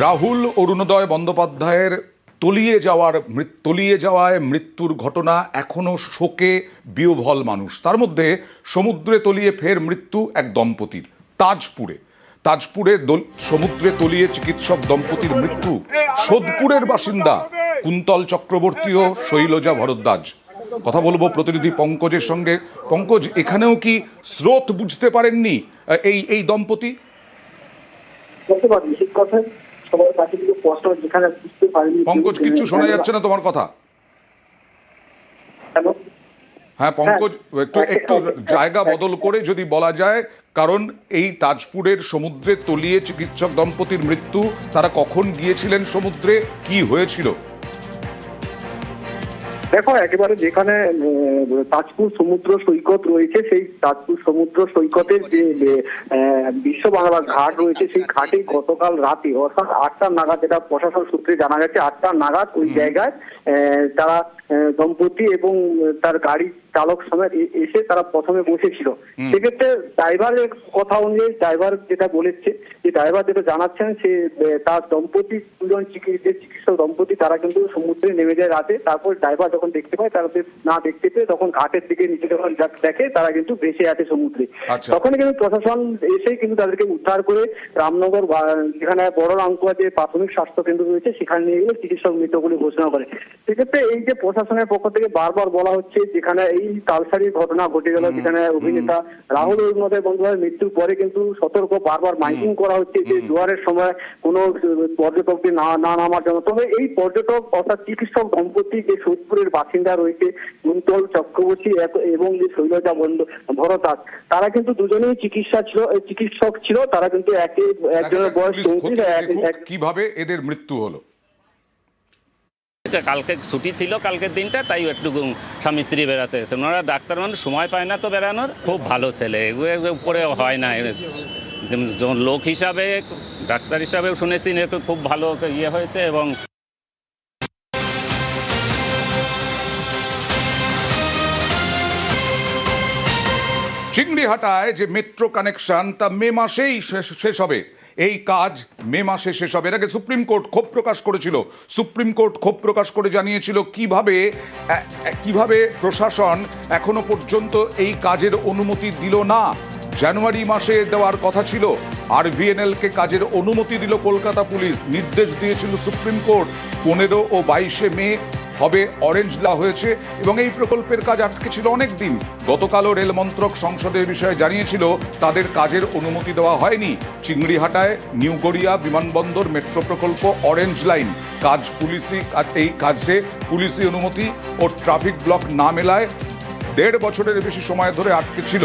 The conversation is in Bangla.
রাহুল অরুণোদয় বন্দ্যোপাধ্যায়ের তলিয়ে যাওয়ায় মৃত্যুর ঘটনা এখনো শোকে বিহ্বল মানুষ। তার মধ্যে সমুদ্রে তলিয়ে ফের মৃত্যু এক দম্পতির তাজপুরে সমুদ্রে তলিয়ে চিকিৎসক দম্পতির মৃত্যু। সোদপুরের বাসিন্দা কুন্তল চক্রবর্তী ও শৈলজা ভরদ্বাজ। কথা বলবো প্রতিনিধি পঙ্কজের সঙ্গে। পঙ্কজ, এখানেও কি স্রোত বুঝতে পারেননি এই দম্পতি? পঙ্কজ, কিচ্ছু শোনা যাচ্ছে না তোমার কথা। হ্যাঁ পঙ্কজ, একটু জায়গা বদল করে যদি বলা যায়, কারণ এই তাজপুরের সমুদ্রে তলিয়ে চিকিৎসক দম্পতির মৃত্যু। তারা কখন গিয়েছিলেন সমুদ্রে, কি হয়েছিল? দেখো, একেবারে যেখানে তাজপুর সমুদ্র সৈকত রয়েছে, সেই তাজপুর সমুদ্র সৈকতের যে বিশ্ব বাংলা ঘাট রয়েছে, সেই ঘাটেই গতকাল রাতে অর্থাৎ 8টা নাগাদ, যেটা প্রশাসন সূত্রে জানা গেছে, 8টা নাগাদ ওই জায়গায় তারা দম্পতি এবং তার গাড়ি চালক সমেত এসে তারা প্রথমে বসেছিল। সেক্ষেত্রে ড্রাইভারের কথা অনুযায়ী ড্রাইভার যেটা বলেছে, যে ড্রাইভার যেটা জানাচ্ছেন, সে তার দম্পতি দুজন চিকিৎসক দম্পতি তারা কিন্তু সমুদ্রে নেমে যায় রাতে। তারপর ড্রাইভার যখন দেখতে পায়, তাদের না দেখতে পেয়ে তখন ঘাটের দিকে নিচে যখন দেখে, তারা কিন্তু ভেসে আছে সমুদ্রে। তখন কিন্তু প্রশাসন এসেই কিন্তু তাদেরকে উদ্ধার করে রামনগর, যেখানে বড় রামকুয়া যে প্রাথমিক স্বাস্থ্য কেন্দ্র রয়েছে, সেখানে নিয়ে গেলে চিকিৎসক মৃত বলে ঘোষণা করে। সেক্ষেত্রে এই যে প্রশাসনের পক্ষ থেকে বারবার বলা হচ্ছে, যেখানে এই তালসারির ঘটনা ঘটে গেল, যেখানে অভিনেতা রাহুল অরুণোদয় বন্দ্যোপাধ্যায়ের মৃত্যুর পরে কিন্তু সতর্ক বারবার মাইকিং করা হচ্ছে যে জোয়ারের সময় কোনো পর্যটককে না নামার জন্য। তবে এই পর্যটক অর্থাৎ চিকিৎসক দম্পতি যে সোদপুরের বাসিন্দা রয়েছে, কুন্তল চক্রবর্তী এবং যে শৈলজা ভরদ্বাজ, তারা কিন্তু দুজনেই চিকিৎসক ছিল। তারা কিন্তু একজনের বয়স 34। কিভাবে এদের মৃত্যু হলো? কালকে ছুটি ছিল, কালকের দিনটা, তাই একটু স্বামী স্ত্রী বেড়াতে গেছে। ওনারা ডাক্তার মানুষ, সময় পায় না তো বেড়ানোর। খুব ভালো ছেলে, এগুলো করে হয় না। যেমন লোক হিসাবে, ডাক্তার হিসাবেও শুনেছি খুব ভালো ইয়ে হয়েছে। এবং চিংড়িহাটায় যে মেট্রো কানেকশন, তা মে মাসেই শেষ হবে। এই কাজ মে মাসে শেষ হবে। এর আগে সুপ্রিম কোর্ট ক্ষোভ প্রকাশ করেছিল। সুপ্রিম কোর্ট ক্ষোভ প্রকাশ করে জানিয়েছিল কিভাবে প্রশাসন এখনো পর্যন্ত এই কাজের অনুমতি দিল না। জানুয়ারি মাসে দেওয়ার কথা ছিল। RVNL-কে কাজের অনুমতি দিল কলকাতা পুলিশ। নির্দেশ দিয়েছিল সুপ্রিম কোর্ট। 15 ও 22 মে হবে অরেঞ্জ লা হয়েছে এবং এই প্রকল্পের কাজ আটকে ছিল অনেক দিন। গতকালও রেল মন্ত্রক সংসদের বিষয়ে জানিয়েছিল তাদের কাজের অনুমতি দেওয়া হয়নি। চিংড়িহাটায় নিউ গড়িয়া বিমানবন্দর মেট্রো প্রকল্প অরেঞ্জ লাইন এই কাজে পুলিশি অনুমতি ও ট্রাফিক ব্লক না মেলায় 1.5 বছরের বেশি সময় ধরে আটকে ছিল।